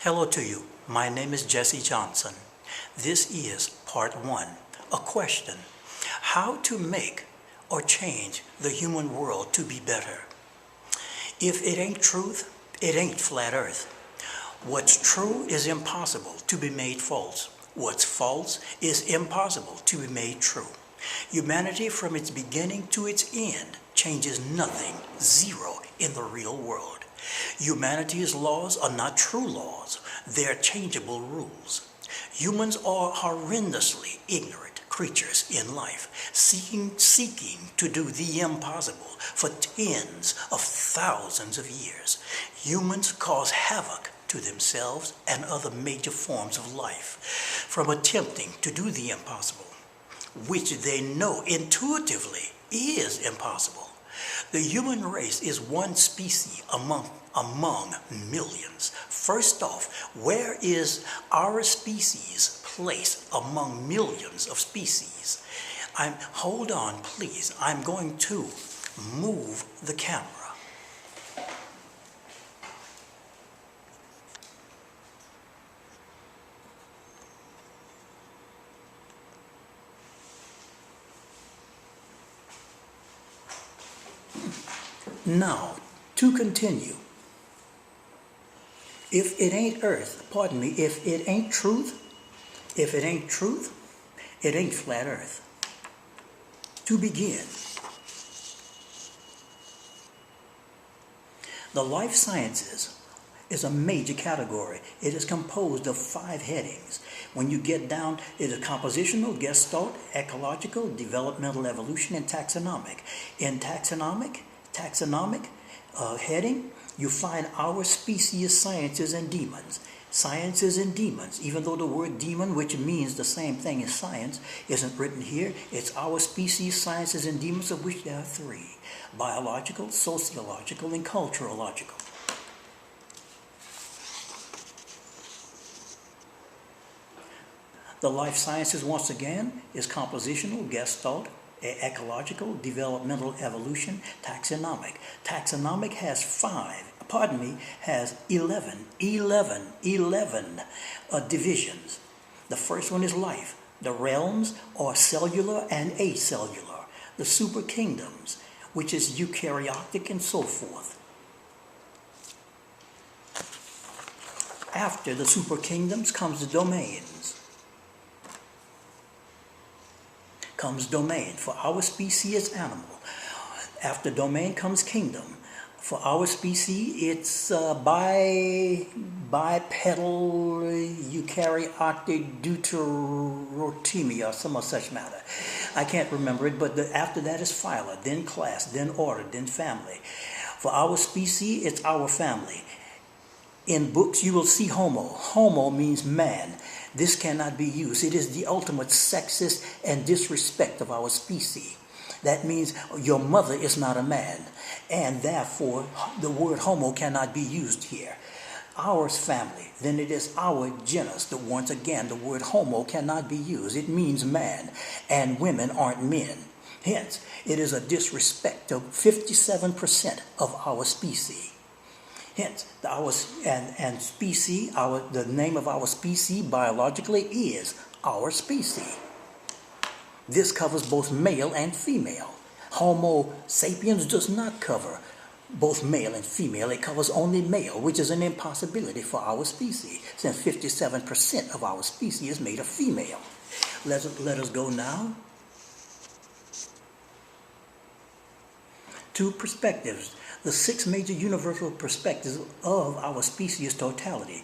Hello to you. My name is Jesse Johnson. This is part 1, a question: how to make or change the human world to be better. If it ain't truth, it ain't flat earth. What's true is impossible to be made false. What's false is impossible to be made true. Humanity from its beginning to its end changes nothing, zero, in the real world. Humanity's laws are not true laws, they're changeable rules. Humans are horrendously ignorant creatures in life, seeking to do the impossible for tens of thousands of years. Humans cause havoc to themselves and other major forms of life from attempting to do the impossible, which they know intuitively is impossible. The human race is one species among millions. First off, where is our species placed among millions of species? Hold on, please. I'm going to move the camera. Now, to continue, if it ain't truth, it ain't flat earth. To begin, the life sciences is a major category. It is composed of 5 headings. When you get down, it is compositional, gestalt, ecological, developmental evolution, and taxonomic. In taxonomic heading, you find our species, sciences, and demons. Sciences and demons, even though the word demon, which means the same thing as science, isn't written here, it's our species, sciences, and demons, of which there are 3: biological, sociological, and culturological. The life sciences, once again, is compositional, gestalt, ecological, developmental evolution, taxonomic. Taxonomic has 11 divisions. The first one is life. The realms are cellular and acellular. The super kingdoms, which is eukaryotic and so forth. After the super kingdoms comes the domains. Domain. For our species, it's animal. After domain comes kingdom. For our species, it's bipedal eukaryotic deuterotemia or some such matter. I can't remember it, but after that is phyla, then class, then order, then family. For our species, it's our family. In books, you will see homo. Homo means man. This cannot be used. It is the ultimate sexist and disrespect of our species. That means your mother is not a man, and therefore the word homo cannot be used here. Ours family, then it is our genus. Once again, the word homo cannot be used. It means man, and women aren't men. Hence, it is a disrespect to 57% of our species. Hence, the name of our species biologically is our species. This covers both male and female. Homo sapiens does not cover both male and female. It covers only male, which is an impossibility for our species, since 57% of our species is made of female. Let us go now to perspectives. The 6 major universal perspectives of our species' totality.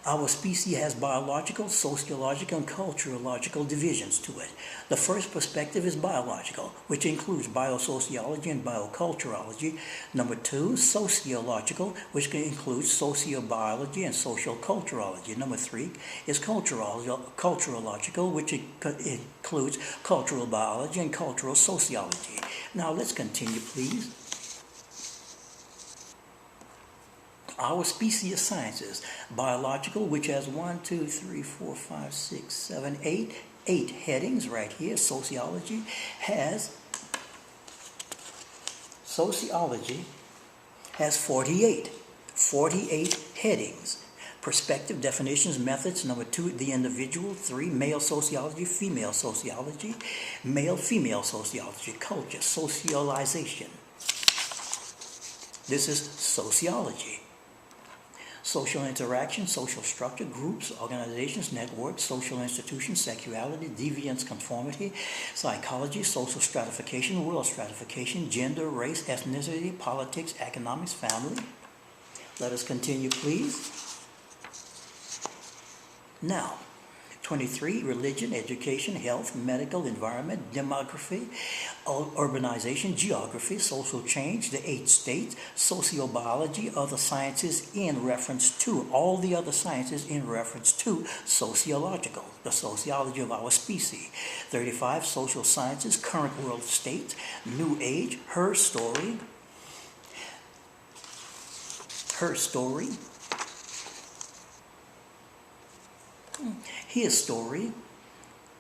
Our species has biological, sociological, and culturological divisions to it. The first perspective is biological, which includes biosociology and bioculturology. Number 2, sociological, which includes sociobiology and social culturology. Number 3 is culturological, which includes cultural biology and cultural sociology. Now let's continue, please. Our species sciences, biological, which has 8 headings right here. Sociology has 48 headings. Perspective, definitions, methods. Number 2, the individual. 3, male sociology, male, female sociology, culture, socialization. This is sociology. Social interaction, social structure, groups, organizations, networks, social institutions, sexuality, deviance, conformity, psychology, social stratification, world stratification, gender, race, ethnicity, politics, economics, family. Let us continue, please. Now, 23, religion, education, health, medical, environment, demography, urbanization, geography, social change, the 8 states, sociobiology, other sciences in reference to, all the other sciences in reference to sociological, the sociology of our species. 35, social sciences, current world state, new age, her story, his story,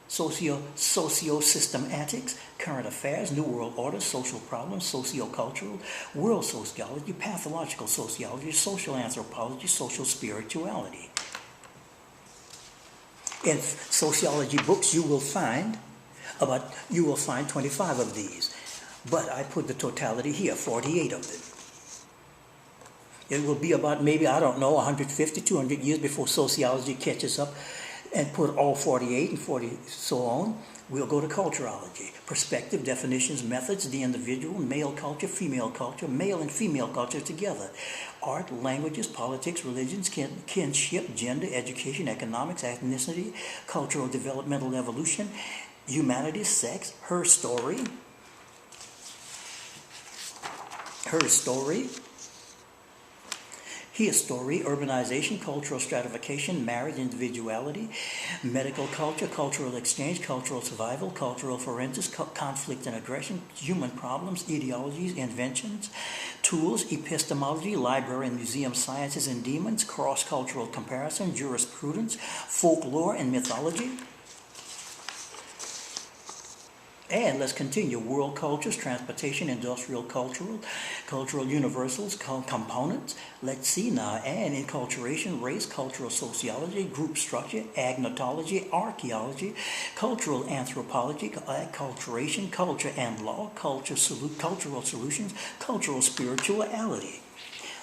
socio-systematics, current affairs, new world order, social problems, sociocultural, world sociology, pathological sociology, social anthropology, social spirituality. In sociology books, you will find 25 of these, but I put the totality here, 48 of them. It will be about maybe, 150, 200 years before sociology catches up and put all 48 and 40 so on. We'll go to culturology. Perspective, definitions, methods, the individual, male culture, female culture, male and female culture together. Art, languages, politics, religions, kinship, gender, education, economics, ethnicity, cultural developmental evolution, humanities, sex, her story, his story, urbanization, cultural stratification, marriage, individuality, medical culture, cultural exchange, cultural survival, cultural forensics, conflict and aggression, human problems, ideologies, inventions, tools, epistemology, library and museum sciences and demons, cross-cultural comparison, jurisprudence, folklore and mythology. And let's continue. World cultures, transportation, industrial, cultural universals, components. Let's see now. And enculturation, race, cultural sociology, group structure, agnotology, archaeology, cultural anthropology, acculturation, culture and law, cultural solutions, cultural spirituality.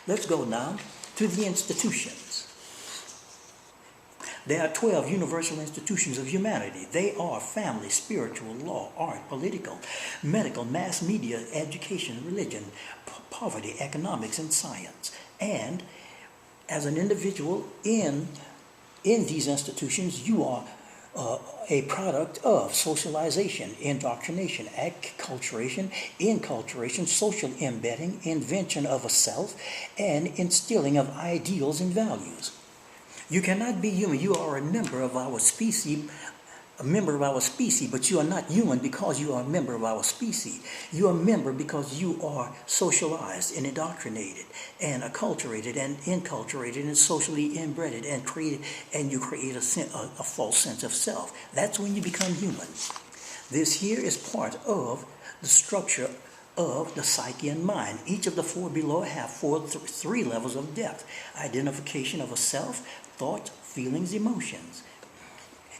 Let's go now to the institutions. There are 12 universal institutions of humanity. They are family, spiritual, law, art, political, medical, mass media, education, religion, poverty, economics, and science. And as an individual in these institutions, you are a product of socialization, indoctrination, acculturation, inculturation, social embedding, invention of a self, and instilling of ideals and values. You cannot be human. You are a member of our species, but you are not human because you are a member of our species. You are a member because you are socialized and indoctrinated and acculturated and inculturated and socially inbred and created, and you create a false sense of self. That's when you become human. This here is part of the structure of the psyche and mind. Each of the 4 below have 3 levels of depth. Identification of a self, thoughts, feelings, emotions.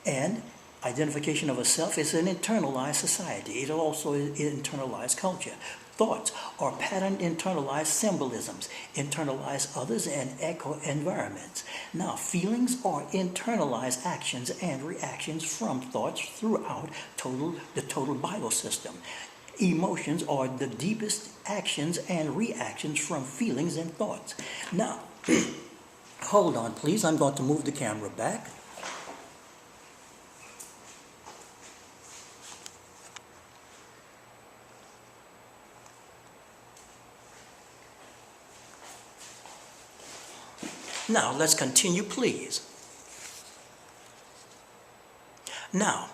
And identification of a self is an internalized society. It also is internalized culture. Thoughts are patterned internalized symbolisms, internalized others and echo environments. Now, feelings are internalized actions and reactions from thoughts throughout the total Bible system. Emotions are the deepest actions and reactions from feelings and thoughts. Now, hold on, please. I'm going to move the camera back. Now, let's continue, please. Now,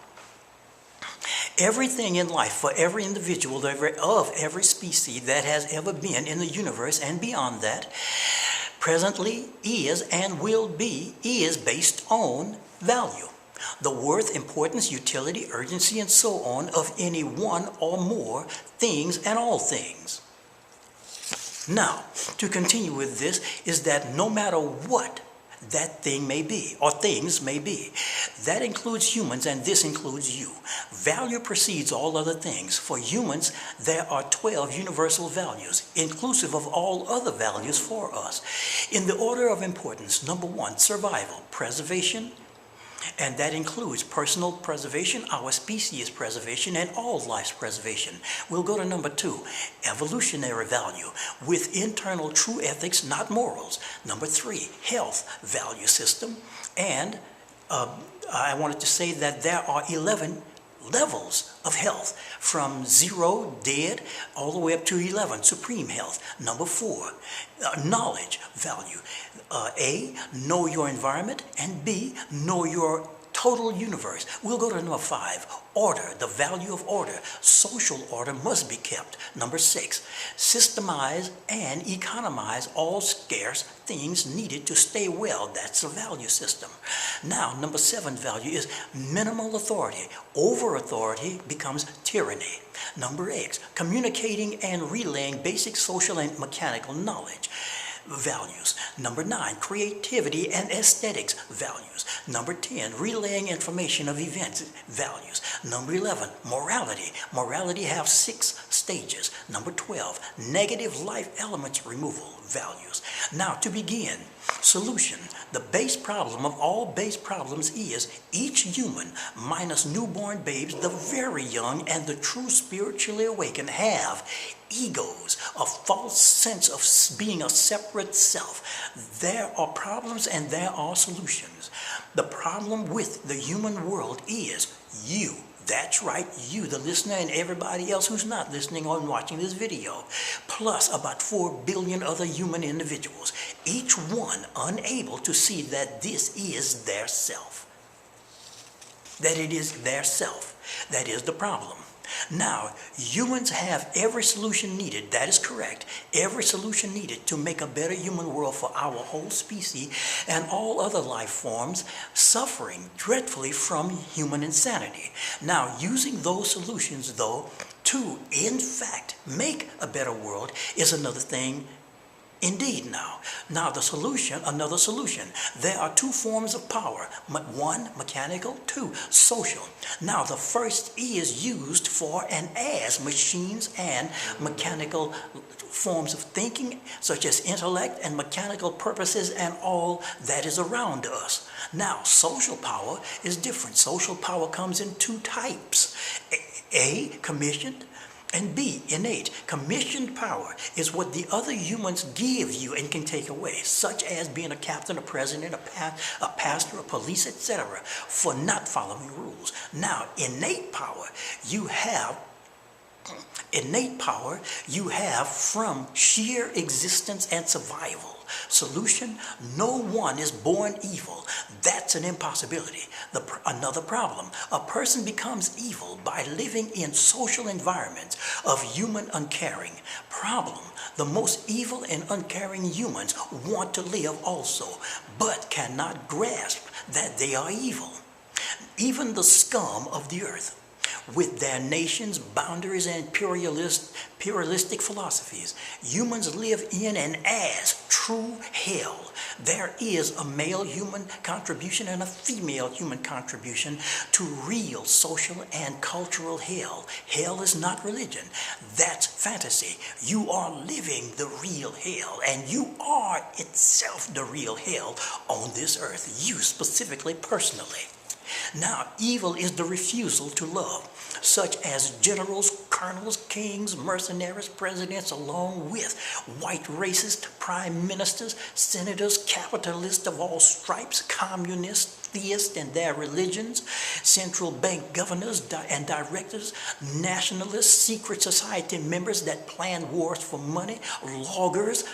everything in life, for every individual of every species that has ever been in the universe and beyond that, presently is and will be, is based on value. The worth, importance, utility, urgency, and so on of any one or more things and all things. Now, to continue with this is that no matter what that thing may be, or things may be. That includes humans, and this includes you. Value precedes all other things. For humans, there are 12 universal values, inclusive of all other values for us. In the order of importance, number 1, survival, preservation, and that includes personal preservation, our species preservation, and all life's preservation. We'll go to number 2, evolutionary value, with internal true ethics, not morals. Number 3, health value system. And I wanted to say that there are 11 levels of health, from 0, dead, all the way up to 11, supreme health. Number 4, knowledge value. A, know your environment, and B, know your total universe. We'll go to number 5, order, the value of order. Social order must be kept. Number 6, systemize and economize all scarce things needed to stay well. That's the value system. Now, number 7 value is minimal authority. Over authority becomes tyranny. Number 8, communicating and relaying basic social and mechanical knowledge values. Number 9, creativity and aesthetics values. Number 10, relaying information of events values. Number 11, morality. Morality has 6 stages. Number 12, negative life elements removal values. Now, to begin, solution. The base problem of all base problems is each human, minus newborn babes, the very young, and the true spiritually awakened, have egos, a false sense of being a separate self. There are problems and there are solutions. The problem with the human world is you. That's right, you, the listener, and everybody else who's not listening or watching this video, plus about 4 billion other human individuals, each one unable to see that this is their self. That it is their self. That is the problem. Now, humans have every solution needed, that is correct, every solution needed to make a better human world for our whole species and all other life forms suffering dreadfully from human insanity. Now, using those solutions, though, to, in fact, make a better world is another thing. Indeed now. Now the solution, another solution. There are 2 forms of power. 1, mechanical, 2, social. Now the first is used for and as machines and mechanical forms of thinking, such as intellect and mechanical purposes and all that is around us. Now social power is different. Social power comes in 2 types. A, commissioned, and B, innate. Commissioned power is what the other humans give you and can take away, such as being a captain, a president, a pastor, a police, etc., for not following rules. Now, innate power you have from sheer existence and survival. Solution: no one is born evil. That's an impossibility. Another problem: a person becomes evil by living in social environments of human uncaring. Problem: the most evil and uncaring humans want to live also, but cannot grasp that they are evil. Even the scum of the earth, with their nations, boundaries, and pluralistic philosophies, humans live in and as true hell. There is a male human contribution and a female human contribution to real social and cultural hell. Hell is not religion. That's fantasy. You are living the real hell, and you are itself the real hell on this earth, you specifically, personally. Now, evil is the refusal to love, such as generals, colonels, kings, mercenaries, presidents, along with white racist prime ministers, senators, capitalists of all stripes, communists, theists and their religions, central bank governors and directors, nationalists, secret society members that plan wars for money, loggers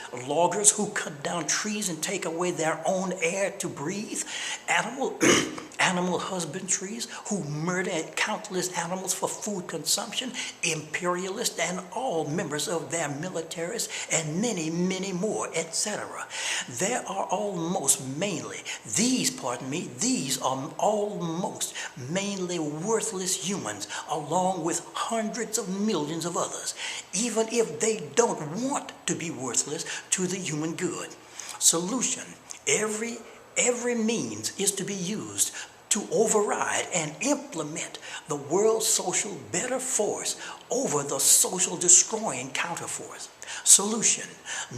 who cut down trees and take away their own air to breathe, animal husbandries who murder countless animals for food consumption, imperialists and all members of their militaries, and many, many more, etc. These are almost mainly worthless humans, along with hundreds of millions of others, even if they don't want to be worthless to the human good. Solution: every every means is to be used to override and implement the world's social better force over the social destroying counterforce. Solution: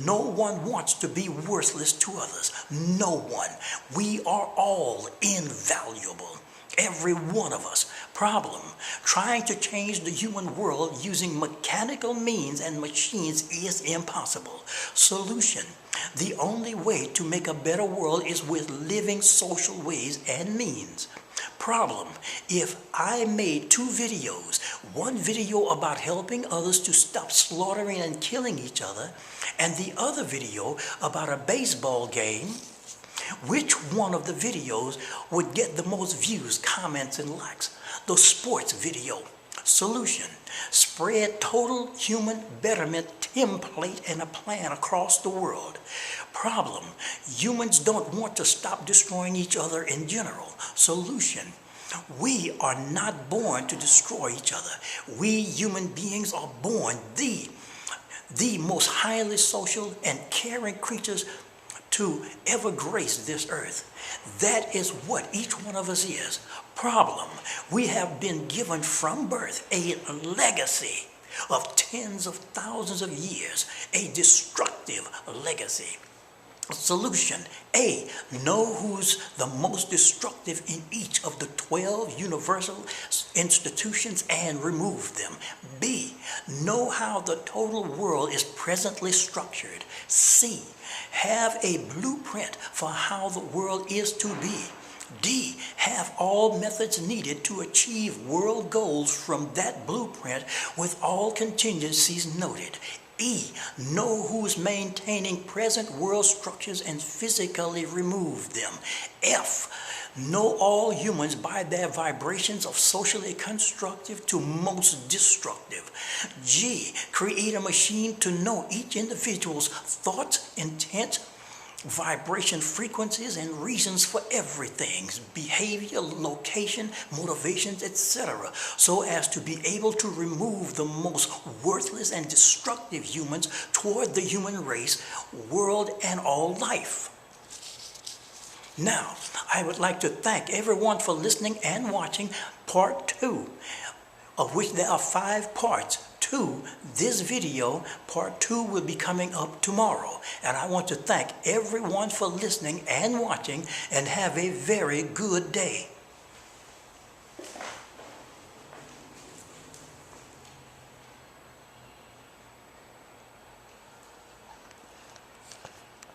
no one wants to be worthless to others. No one. We are all invaluable. Every one of us. Problem: trying to change the human world using mechanical means and machines is impossible. Solution: the only way to make a better world is with living social ways and means. Problem: if I made 2 videos, one video about helping others to stop slaughtering and killing each other, and the other video about a baseball game, which one of the videos would get the most views, comments, and likes? The sports video. Solution: spread total human betterment template and a plan across the world. Problem: humans don't want to stop destroying each other in general. Solution: we are not born to destroy each other. We human beings are born the most highly social and caring creatures to ever grace this earth. That is what each one of us is. Problem: we have been given from birth a legacy of tens of thousands of years, a destructive legacy. Solution: A, know who's the most destructive in each of the 12 universal institutions and remove them. B, know how the total world is presently structured. C, have a blueprint for how the world is to be. D, have all methods needed to achieve world goals from that blueprint with all contingencies noted. E, know who's maintaining present world structures and physically remove them. F, know all humans by their vibrations of socially constructive to most destructive. G, create a machine to know each individual's thoughts, intents, vibration frequencies, and reasons for everything, behavior, location, motivations, etc., so as to be able to remove the most worthless and destructive humans toward the human race, world, and all life. Now, I would like to thank everyone for listening and watching part 2, of which there are 5 parts to this video. Part 2 will be coming up tomorrow. And I want to thank everyone for listening and watching, and have a very good day.